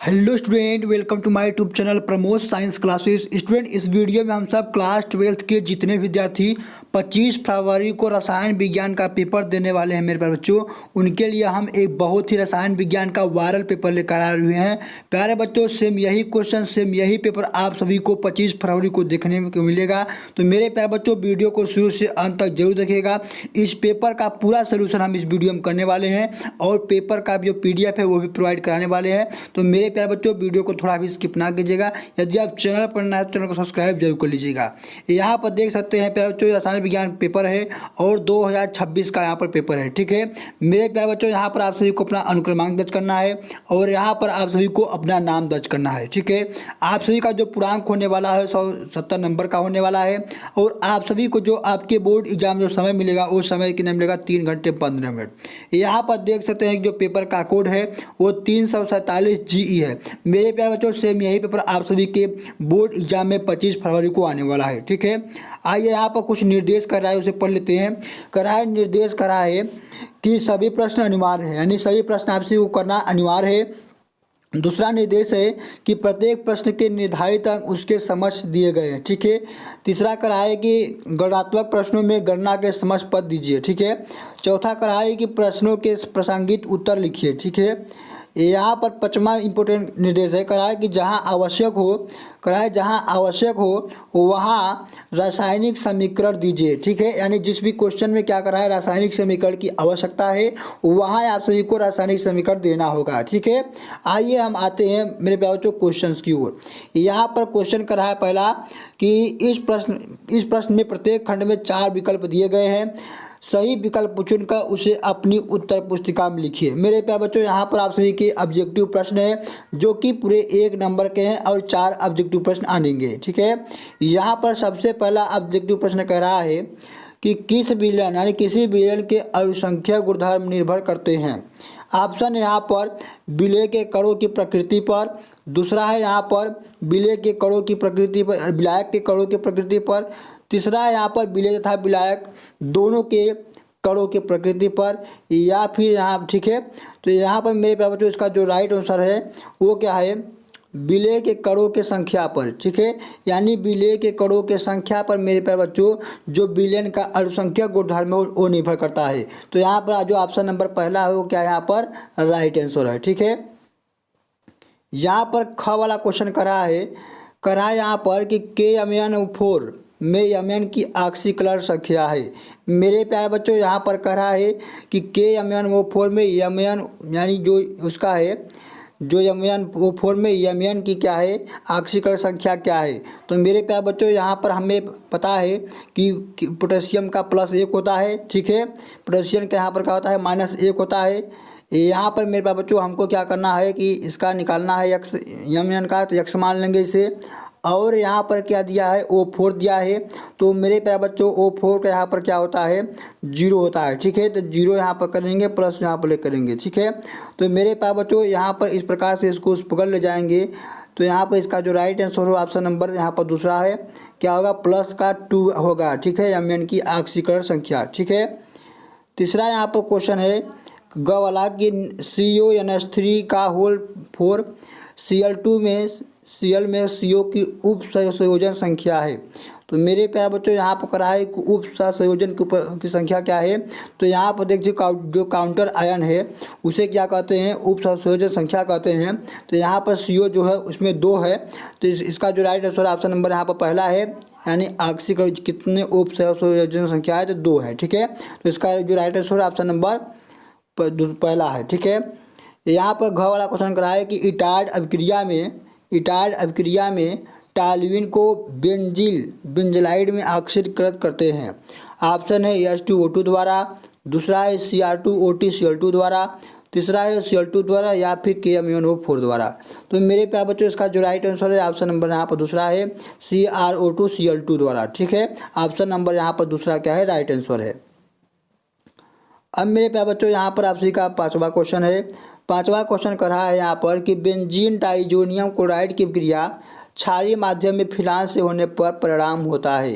Hello student, welcome to my YouTube channel Pramod science classes. Student, इस वीडियो में हम सब क्लास 12th के जितने विद्यार्थी 25 फरवरी को रसायन विज्ञान का पेपर देने वाले हैं मेरे प्यारे बच्चों, उनके लिए हम एक बहुत ही रसायन विज्ञान का वायरल पेपर लेकर आए हुए हैं। प्यारे बच्चों, सेम यही क्वेश्चन, सेम यही पेपर आप सभी को 25 फरवरी को देखने को मिलेगा। तो मेरे प्यारे बच्चों, वीडियो को शुरू से अंत तक जरूर देखिएगा। इस पेपर का पूरा सोल्यूशन हम इस वीडियो में करने वाले हैं और पेपर का जो PDF है वो भी प्रोवाइड कराने वाले हैं। तो मेरे प्यारे बच्चों, वीडियो को थोड़ा भी स्किप ना कीजिएगा। यदि आप चैनल पर नए हैं तो चैनल को सब्सक्राइब जरूर कर लीजिएगा। यहाँ पर देख सकते हैं प्यारे बच्चों, रसायन विज्ञान पेपर है और 2026 का यहाँ पर पेपर है। ठीक है मेरे प्यारे बच्चों, यहाँ पर आप सभी को अपना अनुक्रमांक दर्ज करना है और यहाँ पर आप सभी को अपना नाम दर्ज करना है। ठीक है, आप सभी का जो पूर्णांक होने वाला है 170 नंबर का होने वाला है और आप सभी को जो आपके बोर्ड एग्जाम जो समय मिलेगा उस समय कितना मिलेगा, 3 घंटे 15 मिनट। यहाँ पर देख सकते हैं कि जो पेपर का कोड है वो 347 GE है। मेरे प्यारे बच्चों, सेम यही पेपर आप सभी के बोर्ड एग्जाम में 25 फरवरी को आने वाला है। ठीक है, आइए यहाँ पर कुछ निर्देश कर रहा है उसे पढ़ लेते हैं। निर्देश करा है कि सभी प्रश्न अनिवार्य है, यानी सभी प्रश्न आप सभी को करना अनिवार्य है। दूसरा निर्देश है कि प्रत्येक प्रश्न के निर्धारित अंक उसके समक्ष दिए गए हैं। ठीक है, तीसरा करा है कि गणनात्मक प्रश्नों में गणना के समक्ष पद दीजिए। ठीक है, चौथा करा है कि प्रश्नों के प्रासंगिक उत्तर लिखिए। ठीक है, यहाँ पर पांचवा इंपॉर्टेंट निर्देश है करा है कि जहाँ आवश्यक हो वहाँ रासायनिक समीकरण दीजिए। ठीक है, यानी जिस भी क्वेश्चन में क्या करा है रासायनिक समीकरण की आवश्यकता है वहाँ आप सभी को रासायनिक समीकरण देना होगा। ठीक है, आइए हम आते हैं मेरे प्यारे बच्चों क्वेश्चन की ओर। यहाँ पर क्वेश्चन करा है पहला कि इस प्रश्न में प्रत्येक खंड में 4 विकल्प दिए गए हैं। सही विकल्प चुनकर उसे अपनी उत्तर पुस्तिका में लिखिए। मेरे प्यारे बच्चों, यहाँ पर आप सभी के ऑब्जेक्टिव प्रश्न है जो कि पूरे 1 नंबर के हैं और 4 ऑब्जेक्टिव प्रश्न आनेंगे। ठीक है, यहाँ पर सबसे पहला ऑब्जेक्टिव प्रश्न कह रहा है कि किस विलयन यानी किसी विलयन के अनुसंख्यक गुणधर्म निर्भर करते हैं। ऑप्शन है यहाँ पर विलय के कणों की प्रकृति पर, दूसरा है यहाँ पर विलय के कणों की प्रकृति पर, विलायक के कणों की प्रकृति पर, तीसरा है यहाँ पर विलय तथा विलायक दोनों के कणों की प्रकृति पर, या फिर यहाँ। ठीक है, तो यहाँ पर मेरे प्यारे बच्चों इसका जो राइट आंसर है वो क्या है, विलय के कणों के संख्या पर। ठीक है, यानी विलय के कणों के संख्या पर मेरे प्यारे बच्चों जो विलयन का अनुसंख्यक गुणधर्म है वो निर्भर करता है। तो यहाँ पर जो ऑप्शन नंबर पहला है वो क्या यहाँ पर राइट आंसर है। ठीक है, यहाँ पर ख वाला क्वेश्चन करा है यहाँ पर कि KMnO4 में यमन की ऑक्सीकरण संख्या है। मेरे प्यारे बच्चों, यहाँ पर कहा है कि KMnO4 में यमन यानी जो उसका है जो यमन में यमन की क्या है ऑक्सीकरण संख्या क्या है। तो मेरे प्यारे बच्चों, यहाँ पर हमें पता है कि पोटेशियम का +1 होता है। ठीक है, पोटेशियम का यहाँ पर क्या होता है -1 होता है। यहाँ पर मेरे प्यारे बच्चों हमको क्या करना है कि इसका निकालना है x यमन का, तो x मान लेंगे इसे। और यहाँ पर क्या दिया है O4 दिया है, तो मेरे प्यारे बच्चों O4 का यहाँ पर क्या होता है 0 होता है। ठीक है, तो 0 यहाँ पर करेंगे प्लस यहाँ पर ले करेंगे। ठीक है, तो मेरे प्यारे बच्चों यहाँ पर इस प्रकार से इसको पकड़ ले जाएंगे। तो यहाँ पर इसका जो राइट आंसर हो ऑप्शन नंबर यहाँ पर दूसरा है क्या होगा +2 होगा। ठीक है, यमन की ऑक्सीकरण संख्या। ठीक है, तीसरा यहाँ पर क्वेश्चन है ग वाला कि CONH3 का होल 4 Cl में CO की उप संयोजन संख्या है। तो मेरे प्यारे बच्चों यहाँ पर करा है कि उप संयोजन की संख्या क्या है। तो यहाँ पर देखिए जो काउंटर आयन है उसे क्या कहते हैं, उप संयोजन संख्या कहते हैं। तो यहाँ पर CO जो है उसमें 2 है। तो इसका जो राइट आंसर ऑप्शन नंबर यहाँ पर पहला है, यानी ऑक्सीकरण कितने उप संयोजन संख्या है तो 2 है। ठीक है, तो इसका जो राइट आंसर ऑप्शन नंबर पहला है। ठीक है, यहाँ पर घ वाला क्वेश्चन करा है कि इटार्ड अभिक्रिया में टॉल्यूइन को बेंजलाइड में ऑक्सीकृत करते हैं। ऑप्शन है H2O2 द्वारा, दूसरा है Cr2OTCl2 द्वारा, तीसरा है Cl2 द्वारा, या फिर KMnO4 द्वारा। तो मेरे प्यारे बच्चों इसका जो राइट आंसर है ऑप्शन नंबर यहाँ पर दूसरा है CrO2Cl2 द्वारा। ठीक है, ऑप्शन नंबर यहाँ पर दूसरा क्या है राइट आंसर है। अब मेरे प्यारे बच्चों यहाँ पर आप सभी का पांचवा क्वेश्चन है। पांचवा क्वेश्चन कर रहा है यहाँ पर कि बेंजीन डाइजोनियम क्लोराइड की क्रिया क्षारीय माध्यम में फिनाल से होने पर परिणाम होता है।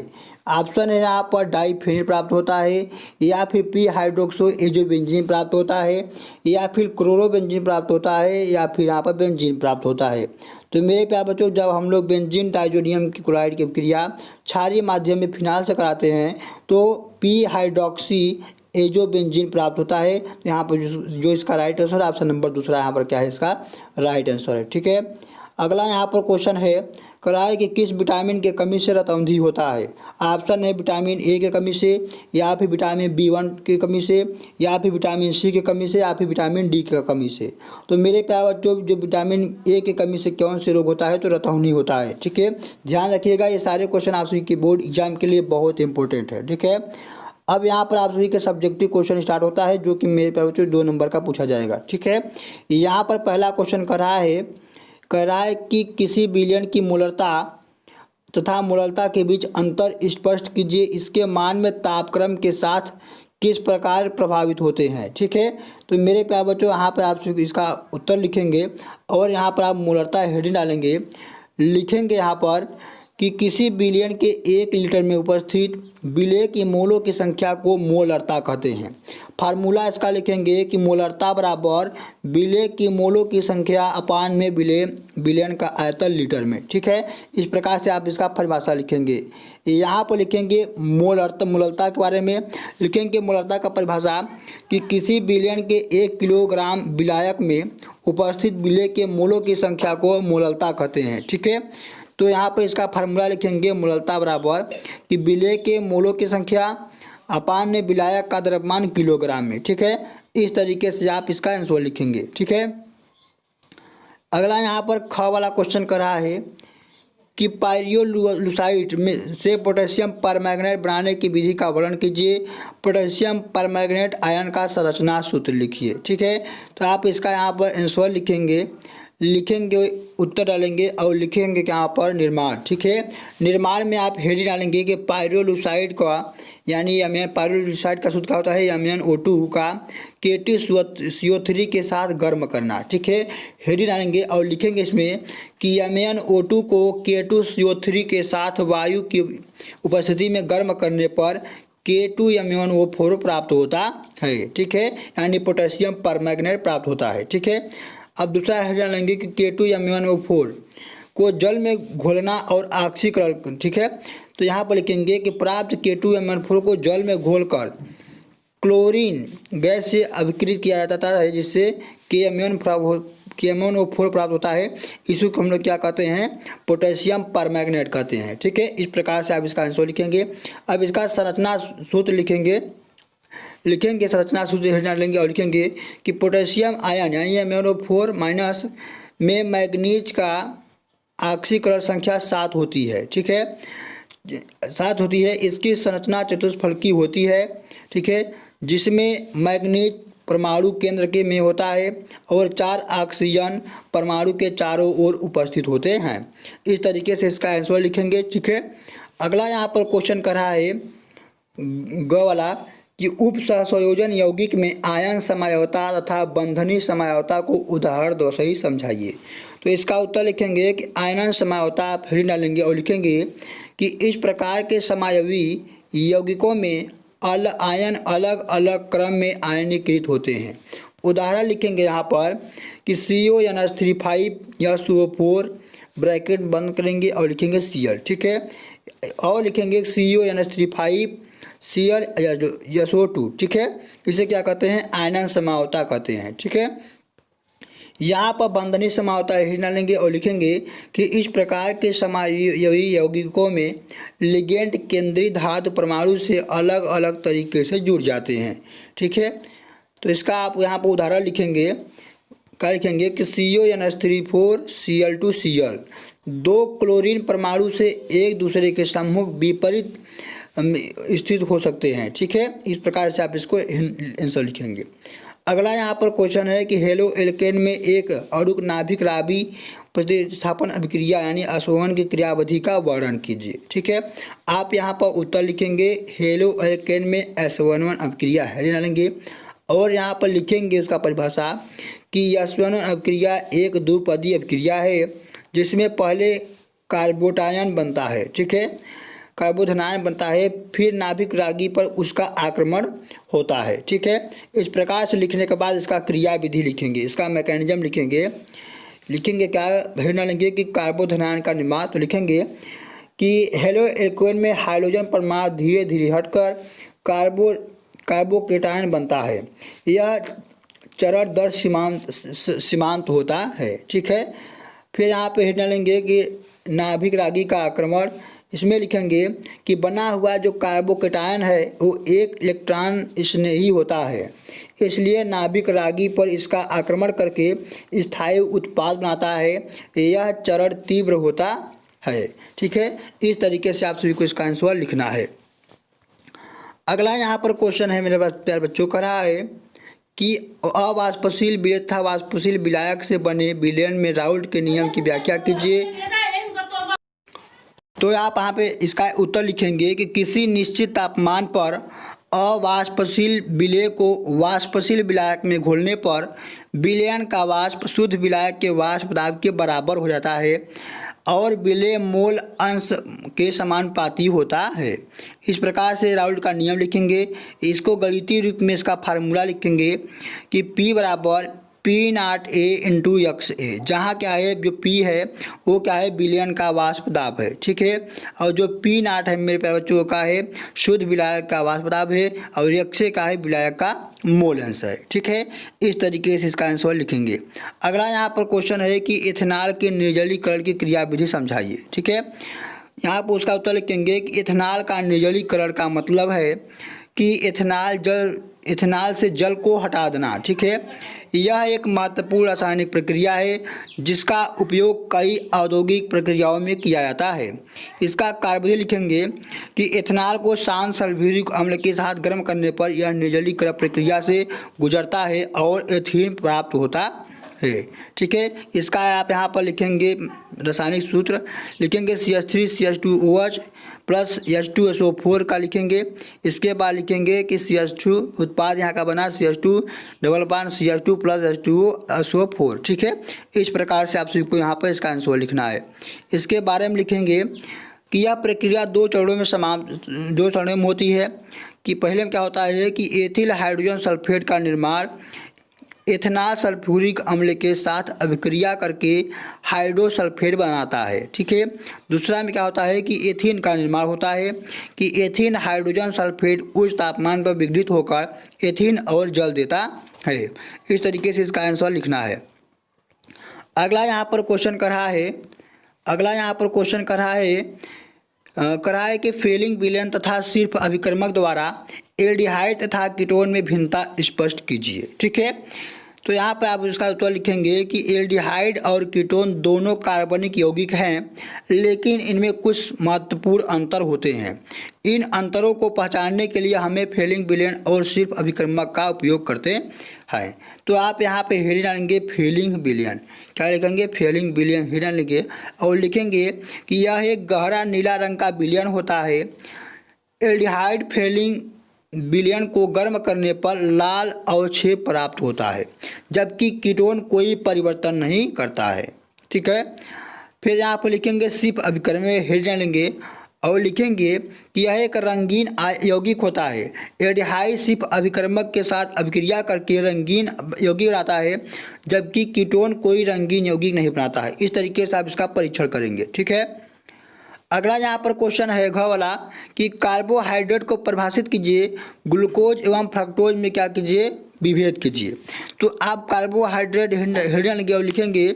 ऑप्शन है यहाँ पर डाइफेनिल प्राप्त होता है, या फिर पी हाइड्रोक्सो एजोबेंजीन प्राप्त होता है, या फिर क्लोरोबेंजीन प्राप्त होता है, या फिर यहाँ पर बेंजीन प्राप्त होता है। तो मेरे प्यार बच्चों, जब हम लोग बेंजीन डाइजोनियम क्लोराइड की क्रिया क्षारीय माध्यम में फिनाल से कराते हैं तो पी हाइड्रोक्सी एजोबेंजीन प्राप्त होता है। तो यहाँ पर जो इसका राइट आंसर है ऑप्शन नंबर दूसरा यहाँ पर क्या है इसका राइट आंसर है। ठीक है, अगला यहाँ पर क्वेश्चन है कराए कि किस विटामिन के कमी से रतौंधी होता है। ऑप्शन है विटामिन ए के कमी से, या फिर विटामिन B1 की कमी से, या फिर विटामिन सी की कमी से, या फिर विटामिन डी की कमी से। तो मेरे प्यारे बच्चों, जो विटामिन ए की कमी से कौन से रोग होता है, तो रतौंधी होता है। ठीक है, ध्यान रखिएगा, ये सारे क्वेश्चन आप सभी के बोर्ड एग्जाम के लिए बहुत इंपॉर्टेंट है। ठीक है, अब यहाँ पर आप सभी के सब्जेक्टिव क्वेश्चन स्टार्ट होता है, जो कि मेरे प्यारे बच्चों 2 नंबर का पूछा जाएगा। ठीक है, यहाँ पर पहला क्वेश्चन कह रहा है कि किसी विलयन की मूलरता तथा मूलरता के बीच अंतर स्पष्ट कीजिए, इसके मान में तापक्रम के साथ किस प्रकार प्रभावित होते हैं। ठीक है, तो मेरे प्यारे बच्चों, यहाँ पर आप इसका उत्तर लिखेंगे और यहाँ पर आप मूलरता हेडिंग डालेंगे, लिखेंगे यहाँ पर कि किसी विलयन के 1 लीटर में उपस्थित विलेय की मोलों की संख्या को मोलरता कहते हैं। फार्मूला इसका लिखेंगे कि मोलरता बराबर विलेय की मोलों की संख्या अपान में विलयन का आयतन लीटर में। ठीक है, इस प्रकार से आप इसका परिभाषा लिखेंगे। यहाँ पर लिखेंगे मोलरता के बारे में लिखेंगे मोलरता का परिभाषा कि किसी विलयन के 1 किलोग्राम विलायक में उपस्थित विलेय के मोलों की संख्या को मोलरता कहते हैं। ठीक है, तो यहाँ पर इसका फार्मूला लिखेंगे मोलरता बराबर कि विलेय के मोलों की संख्या अपान में विलायक का द्रव्यमान किलोग्राम में। ठीक है, इस तरीके से आप इसका आंसर लिखेंगे। ठीक है, अगला यहाँ पर ख वाला क्वेश्चन कर रहा है कि पायरियोलुसाइड में से पोटेशियम परमैंगनेट बनाने की विधि का वर्णन कीजिए। पोटेशियम परमैंगनेट आयन का संरचना सूत्र लिखिए। ठीक है, तो आप इसका यहाँ पर आंसर लिखेंगे उत्तर डालेंगे और लिखेंगे कि यहाँ पर निर्माण। ठीक है, निर्माण में आप हेडिंग डालेंगे कि पायरियोलुसाइड का यानी पायरियोलुसाइड का सूत्र क्या होता है, MnO2 का K2CO3 के साथ गर्म करना। ठीक है, हेडिंग डालेंगे और लिखेंगे इसमें कि MnO2 को K2CO3 के साथ वायु की उपस्थिति में गर्म करने पर K2MnO4 प्राप्त होता है। ठीक है, यानी पोटेशियम परमैंगनेट प्राप्त होता है। ठीक है, अब दूसरा हेडिंग लेंगे कि K2MnO4 को जल में घोलना और ऑक्सीकरण। ठीक है, तो यहाँ पर लिखेंगे कि प्राप्त K2MnO4 को जल में घोलकर क्लोरीन गैस से अभिक्रित किया जाता है, जिससे KMnO4 प्राप्त होता है। इसी को हम लोग क्या कहते हैं, पोटेशियम परमैंगनेट कहते हैं। ठीक है, इस प्रकार से आप इसका आंसर लिखेंगे। अब इसका संरचना सूत्र लिखेंगे संरचना सूत्र डालेंगे और लिखेंगे कि पोटेशियम आयन यानी MnO4 माइनस में मैग्नीज का ऑक्सीकरण संख्या 7 होती है। ठीक है, 7 होती है। इसकी संरचना चतुष्फलकी होती है। ठीक है, जिसमें मैग्नीज परमाणु केंद्र के में होता है और 4 ऑक्सीजन परमाणु के चारों ओर उपस्थित होते हैं। इस तरीके से इसका आंसर लिखेंगे। ठीक है, अगला यहाँ पर क्वेश्चन कर रहा है ग वाला कि उप सहसंयोजन यौगिक में आयन समायोता तथा बंधनी समायोता को उदाहरण दो सही समझाइए। तो इसका उत्तर लिखेंगे कि आयन समायोता आप हेडिंग डालेंगे और लिखेंगे कि इस प्रकार के समायवी यौगिकों में आयन अलग अलग क्रम में आयनीकृत होते हैं। उदाहरण लिखेंगे यहाँ पर कि CONH3 या SO4 ब्रैकेट बंद करेंगे और लिखेंगे Cl। ठीक है, और लिखेंगे CONH3 Cl SO2। ठीक है, इसे क्या कहते हैं, आयनन समावता कहते हैं। ठीक है, यहाँ पर बंधनी समावता हेडिंग डालेंगे और लिखेंगे कि इस प्रकार के समायवी यौगिकों में लिगेंड केंद्रीय धातु परमाणु से अलग अलग तरीके से जुड़ जाते हैं। ठीक है, तो इसका आप यहाँ पर उदाहरण लिखेंगे, क्या लिखेंगे कि CONH3 Cl2 Cl 2 क्लोरीन परमाणु से एक दूसरे के सम्मुख विपरीत स्थित हो सकते हैं। ठीक है, इस प्रकार से आप इसको आंसर लिखेंगे। अगला यहाँ पर क्वेश्चन है कि हेलो एल्केन में एक अणुक नाभिक राबी प्रतिस्थापन अभिक्रिया यानी असोहन की क्रियाविधि का वर्णन कीजिए। ठीक है, आप यहाँ पर उत्तर लिखेंगे हेलो एल्केन में SO1 अभिक्रिया हेडिंग डालेंगे और यहाँ पर लिखेंगे उसका परिभाषा कि SO1 अभिक्रिया एक द्विपदीय अभिक्रिया है जिसमें पहले कार्बोटायन बनता है। ठीक है, कार्बोधनायन बनता है, फिर नाभिक रागी पर उसका आक्रमण होता है। ठीक है, इस प्रकार से लिखने के बाद इसका क्रिया विधि लिखेंगे, इसका मैकेनिज्म लिखेंगे। क्या हेडना लेंगे कि कार्बोधनायन का निर्माण, तो लिखेंगे कि हेलो एल्कोन में हाइड्रोजन परमाणु धीरे धीरे हटकर कार्बोकेटायन बनता है। यह चरण दर सीमांत होता है। ठीक है, फिर यहाँ पे हेडना लेंगे कि नाभिक रागी का आक्रमण, इसमें लिखेंगे कि बना हुआ जो कार्बोकेटायन है वो एक इलेक्ट्रॉन स्नेही होता है, इसलिए नाभिक रागी पर इसका आक्रमण करके स्थायी उत्पाद बनाता है। यह चरण तीव्र होता है। ठीक है, इस तरीके से आप सभी को इसका आंसर लिखना है। अगला यहाँ पर क्वेश्चन है मेरे प्यारे बच्चों, कर रहा है कि अवाष्पशील विलेय तथा वाष्पशील विलायक से बने विलयन में राउल्ट के नियम की व्याख्या कीजिए। तो आप यहाँ पे इसका उत्तर लिखेंगे कि किसी निश्चित तापमान पर अवाष्पशील विलेय को वाष्पशील विलायक में घोलने पर विलयन का वाष्प शुद्ध विलायक के वाष्प दाब के बराबर हो जाता है और विलेय मोल अंश के समानुपाती होता है। इस प्रकार से राउल्ट का नियम लिखेंगे। इसको गणितीय रूप में इसका फार्मूला लिखेंगे कि P बराबर P0 A इंटू एक्स ए, जहाँ क्या है जो P है वो क्या है विलयन का वाष्प दाब है। ठीक है, और जो P0 है मेरे प्यारे बच्चों का है शुद्ध विलायक का वाष्प दाब है और एक्स ए का है विलायक का मोल अंश है। ठीक है, इस तरीके से इसका आंसर लिखेंगे। अगला यहाँ पर क्वेश्चन है कि इथेनॉल के निर्जलीकरण की क्रियाविधि समझाइए। ठीक है, यहाँ पर उसका उत्तर लिखेंगे कि इथेनॉल का निर्जलीकरण का मतलब है कि इथेनॉल से जल को हटा देना। ठीक है, यह एक महत्वपूर्ण रासायनिक प्रक्रिया है जिसका उपयोग कई औद्योगिक प्रक्रियाओं में किया जाता है। इसका कार्यविधि लिखेंगे कि इथेनॉल को शांत सल्फ्यूरिक अम्ल के साथ गर्म करने पर यह निर्जलीकरण प्रक्रिया से गुजरता है और एथीन प्राप्त होता है। ठीक है, इसका आप यहाँ पर लिखेंगे रासायनिक सूत्र लिखेंगे CH3CH2OH प्लस H2SO4 का लिखेंगे। इसके बाद लिखेंगे कि CH2 उत्पाद यहाँ का बना CH2 double bond CH2 plus H2SO4। ठीक है, इस प्रकार से आप सभी को यहाँ पर इसका आंसर लिखना है। इसके बारे में लिखेंगे कि यह प्रक्रिया दो चरणों में होती है। कि पहले में क्या होता है कि एथिल हाइड्रोजन सल्फेट का निर्माण इथेनॉल सल्फ्यूरिक अम्ल के साथ अभिक्रिया करके हाइड्रोसल्फेट बनाता है। ठीक है, दूसरा में क्या होता है कि एथीन का निर्माण होता है कि एथीन हाइड्रोजन सल्फेट उच्च तापमान पर विघटित होकर एथीन और जल देता है। इस तरीके से इसका आंसर लिखना है। अगला यहाँ पर क्वेश्चन कर रहा है कि फेलिंग विलयन तथा सिर्फ अभिकर्मक द्वारा एल्डिहाइड तथा कीटोन में भिन्नता स्पष्ट कीजिए। ठीक है, तो यहाँ पर आप इसका उत्तर लिखेंगे कि एल्डिहाइड और कीटोन दोनों कार्बनिक यौगिक हैं, लेकिन इनमें कुछ महत्वपूर्ण अंतर होते हैं। इन अंतरों को पहचानने के लिए हमें फेलिंग विलयन और सिर्फ अभिकर्मक का उपयोग करते हैं। तो आप यहाँ पे हेडिंग डालेंगे फेलिंग विलयन। क्या लिखेंगे? फेलिंग विलयन हेडिंग लिखेंगे और लिखेंगे कि यह एक गहरा नीला रंग का विलयन होता है। एल्डिहाइड फेलिंग विलयन को गर्म करने पर लाल अवक्षेप प्राप्त होता है, जबकि कीटोन कोई परिवर्तन नहीं करता है। ठीक है, फिर यहाँ पर लिखेंगे सिर्फ अभिकर्मक हेडिंग लेंगे और लिखेंगे कि यह एक रंगीन यौगिक होता है। एल्डिहाइड सिर्फ अभिकर्मक के साथ अभिक्रिया करके रंगीन यौगिक बनाता है, जबकि कीटोन कोई रंगीन यौगिक नहीं बनाता है। इस तरीके से आप इसका परीक्षण करेंगे। ठीक है, अगला यहाँ पर क्वेश्चन है घ वाला कि कार्बोहाइड्रेट को परिभाषित कीजिए, ग्लूकोज एवं फ्रक्टोज में क्या कीजिए? विभेद कीजिए। तो आप कार्बोहाइड्रेट हेडिंग और लिखेंगे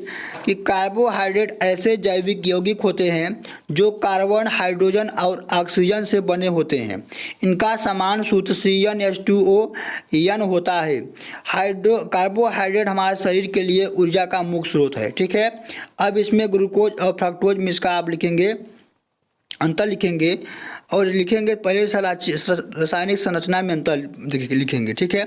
कि कार्बोहाइड्रेट ऐसे जैविक यौगिक होते हैं जो कार्बन, हाइड्रोजन और ऑक्सीजन से बने होते हैं। इनका समान सूत्र CnH2O होता है। कार्बोहाइड्रेट हमारे शरीर के लिए ऊर्जा का मुख्य स्रोत है। ठीक है, अब इसमें ग्लूकोज और फ्रक्टोज में इसका आप लिखेंगे अंतर लिखेंगे और लिखेंगे पहले रासायनिक संरचना में अंतर लिखेंगे, ठीक है।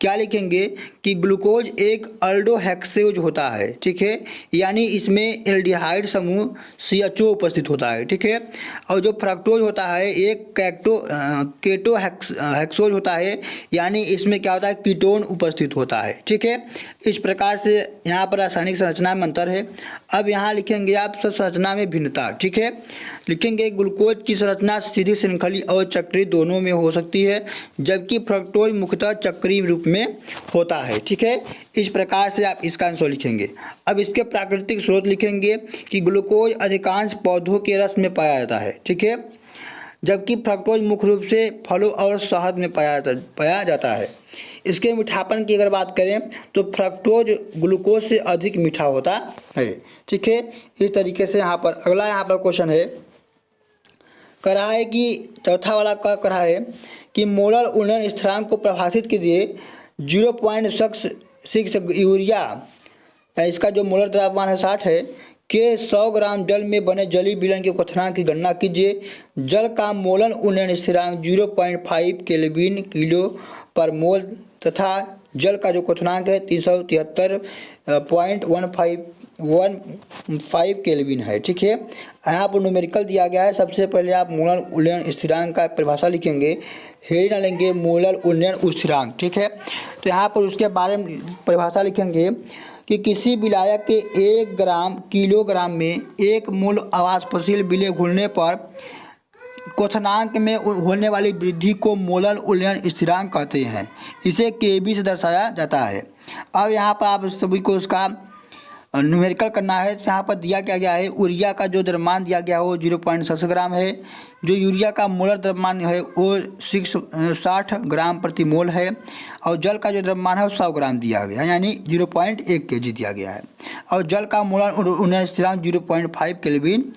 क्या लिखेंगे कि ग्लूकोज एक अल्डोहेक्सेज होता है, ठीक है, यानी इसमें एल्डिहाइड समूह CHO उपस्थित होता है, ठीक है। और जो फ्रक्टोज होता है एक केटो हेक्सोज होता है, यानी इसमें क्या होता है कीटोन उपस्थित होता है, ठीक है। इस प्रकार से यहाँ पर रासायनिक संरचना में अंतर है। अब यहाँ लिखेंगे आप संरचना में भिन्नता, ठीक है। लिखेंगे ग्लूकोज की संरचना सीधी श्रृंखली और चक्रीय दोनों में हो सकती है, जबकि फ्रक्टोज मुख्यतः चक्रीय रूप में होता है, ठीक है। इस प्रकार से आप इसका आंसर लिखेंगे। अब इसके प्राकृतिक स्रोत लिखेंगे कि ग्लूकोज अधिकांश पौधों के रस में पाया जाता है, ठीक है, जबकि फ्रक्टोज मुख्य रूप से फलों और शहद में पाया जाता है। इसके मीठापन की अगर बात करें तो फ्रक्टोज ग्लूकोज से अधिक मीठा होता है, ठीक है। इस तरीके से यहाँ पर अगला यहाँ पर क्वेश्चन है, कह रहा है कि चौथा वाला का कह रहा है कि मोलर उन्नयन स्थिरांक को परिभाषित कीजिए 0.6 यूरिया, इसका जो मोलर द्रव्यमान है 60 है, के 100 ग्राम जल में बने जलीय विलयन के क्वथनांक की गणना कीजिए। जल का मोलन उन्नयन स्थिरांक 0.5 केल्विन किलो पर मोल तथा जल का जो क्वथनांक है 373.15 केल्विन है, ठीक है। यहाँ पर न्यूमेरिकल दिया गया है। सबसे पहले आप मोलर उन्नयन स्थिरांक का परिभाषा लिखेंगे, हेडिंग डालेंगे मोलर उन्नयन स्थिरांक, ठीक है। तो यहाँ पर उसके बारे में परिभाषा लिखेंगे कि किसी विलायक के 1 किलोग्राम में 1 मोल अवाष्पशील विलेय घुलने पर क्वथनांक में होने वाली वृद्धि को मोलर उन्नयन स्थिरांक कहते हैं। इसे Kb से दर्शाया जाता है। अब यहाँ पर आप सभी को उसका न्यूमेरिकल करना है। यहाँ पर दिया क्या गया है, यूरिया का जो द्रव्यमान दिया गया है वो 0.7 ग्राम है। जो यूरिया का मोलर द्रव्यमान है वो 60 ग्राम प्रति मोल है। और जल का जो द्रव्यमान है वो 100 ग्राम दिया गया है, यानी 0.1 kg दिया गया है। और जल का मोलर उन्नयन स्थिरांक 0.5 केल्विन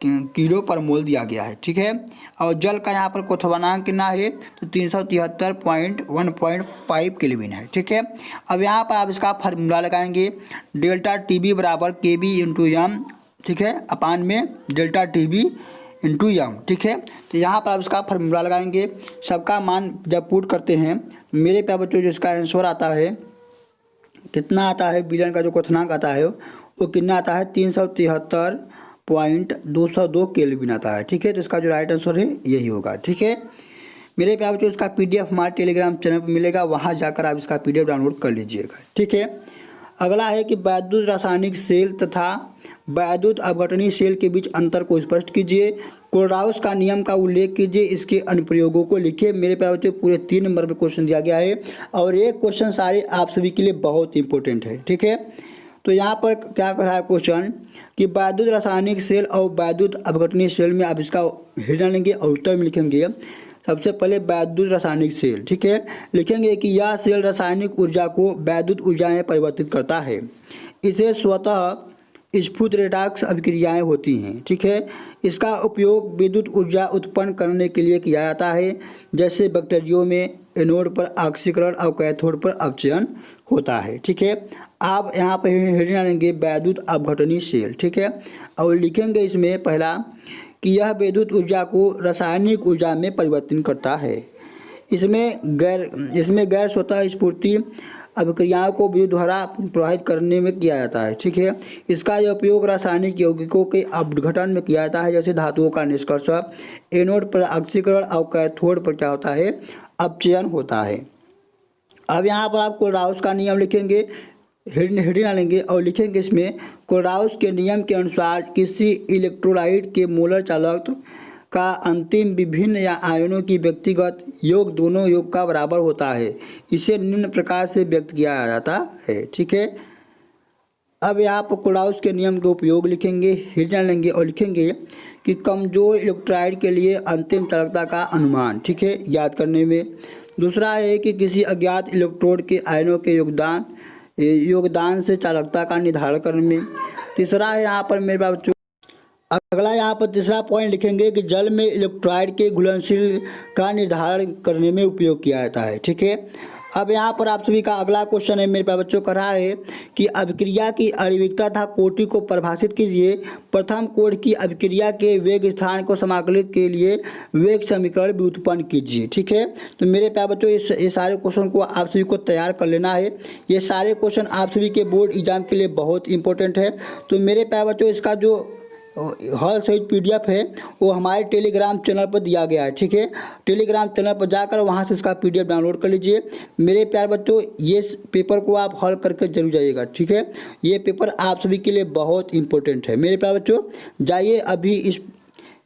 किलो पर मोल दिया गया है, ठीक है। और जल का यहाँ पर क्वथनांक कितना है तो 373.1.5 केल्विन है, ठीक है। अब यहाँ पर आप इसका फार्मूला लगाएंगे, डेल्टा TB बराबर KB इंटू m, ठीक है, अपान में डेल्टा TB इंटू m, ठीक है। तो यहाँ पर आप इसका फार्मूला लगाएंगे। सबका मान जब पुट करते हैं मेरे प्यारे बच्चों जो इसका आंसर आता है कितना आता है, विलयन का जो क्वथनांक आता है वो कितना आता है 373.202 केल्विन आता है, ठीक है। तो इसका जो राइट आंसर है यही होगा, ठीक है। मेरे प्यारे बच्चों इसका PDF हमारे टेलीग्राम चैनल पर मिलेगा, वहाँ जाकर आप इसका PDF डाउनलोड कर लीजिएगा, ठीक है। अगला है कि वैद्युत रासायनिक सेल तथा वैद्युत अपघटनीय सेल के बीच अंतर को स्पष्ट कीजिए। कोलराउस का नियम का उल्लेख कीजिए, इसके अनुप्रयोगों को लिखिए। मेरे प्यारे बच्चों पूरे 3 नंबर में क्वेश्चन दिया गया है और ये क्वेश्चन सारे आप सभी के लिए बहुत इंपॉर्टेंट है, ठीक है। तो यहाँ पर क्या कर रहा है क्वेश्चन कि वैद्युत रासायनिक सेल और वैद्युत अपघटनीय सेल में आप इसका हेडिंग लेंगे और उत्तर में लिखेंगे। सबसे पहले वैद्युत रासायनिक सेल, ठीक है, लिखेंगे कि यह सेल रासायनिक ऊर्जा को वैद्युत ऊर्जा में परिवर्तित करता है। इसे स्वतः स्फुट रेडॉक्स अभिक्रियाएं होती हैं, ठीक है। इसका उपयोग विद्युत ऊर्जा उत्पन्न करने के लिए किया जाता है, जैसे बैक्टीरियो में एनोड पर ऑक्सीकरण और कैथोड पर अपचयन होता है, ठीक है। आप यहाँ पर हेडिंग डालेंगे वैद्युत अपघटनीय सेल, ठीक है, और लिखेंगे इसमें पहला कि यह विद्युत ऊर्जा को रासायनिक ऊर्जा में परिवर्तन करता है। इसमें गैर स्वतः स्फूर्ति अभिक्रियाओं को विद्युत द्वारा प्रभावित करने में किया जाता है, ठीक है। इसका उपयोग रासायनिक यौगिकों के अपघटन में किया जाता है, जैसे धातुओं का निष्कर्षण, एनोड पर ऑक्सीकरण और कैथोड पर क्या होता है अपचयन होता है। अब यहाँ पर आप कोलराउस का नियम लिखेंगे, हेडिंग डालेंगे और लिखेंगे इसमें कोलराउस के नियम के अनुसार किसी इलेक्ट्रोलाइट के मोलर चालक का अंतिम विभिन्न या आयनों की व्यक्तिगत योग दोनों योग का बराबर होता है। इसे निम्न प्रकार से व्यक्त किया जाता है, ठीक है। अब यहाँ पर कोलराउस के नियम के उपयोग लिखेंगे, हेडिंग लेंगे और लिखेंगे कि कमजोर इलेक्ट्रोलाइट के लिए अंतिम चालकता का अनुमान, ठीक है, याद करने में। दूसरा है कि किसी अज्ञात इलेक्ट्रोड के आयनों के योगदान से चालकता का निर्धारण करने में। तीसरा है यहाँ पर मेरे बच्चों अगला यहाँ पर तीसरा पॉइंट लिखेंगे कि जल में इलेक्ट्रोलाइट के घुलनशील का निर्धारण करने में उपयोग किया जाता है, ठीक है। अब यहाँ पर आप सभी का अगला क्वेश्चन है मेरे प्यारे बच्चों कर रहा है कि अभिक्रिया की आणविकता तथा कोटि को परिभाषित कीजिए। प्रथम कोड की अभिक्रिया के वेग स्थान को समाकलित के लिए वेग समीकरण व्युत्पन्न कीजिए। ठीक है, तो मेरे प्यारे बच्चों ये सारे क्वेश्चन को आप सभी को तैयार कर लेना है। ये सारे क्वेश्चन आप सभी के बोर्ड एग्जाम के लिए बहुत इंपॉर्टेंट है। तो मेरे प्यारे बच्चों इसका जो हल सहित PDF है वो हमारे टेलीग्राम चैनल पर दिया गया है। ठीक है, टेलीग्राम चैनल पर जाकर वहाँ से उसका PDF डाउनलोड कर लीजिए। मेरे प्यारे बच्चों ये पेपर को आप हल करके जरूर जाइएगा। ठीक है, ये पेपर आप सभी के लिए बहुत इंपॉर्टेंट है। मेरे प्यारे बच्चों जाइए अभी इस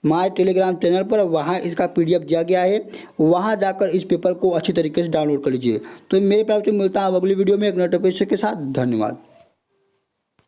हमारे टेलीग्राम चैनल पर, वहाँ इसका PDF दिया गया है, वहाँ जाकर इस पेपर को अच्छी तरीके से डाउनलोड कर लीजिए। तो मेरे प्यारे बच्चों मिलता है अगली वीडियो में एक नए टॉपिक के साथ। धन्यवाद।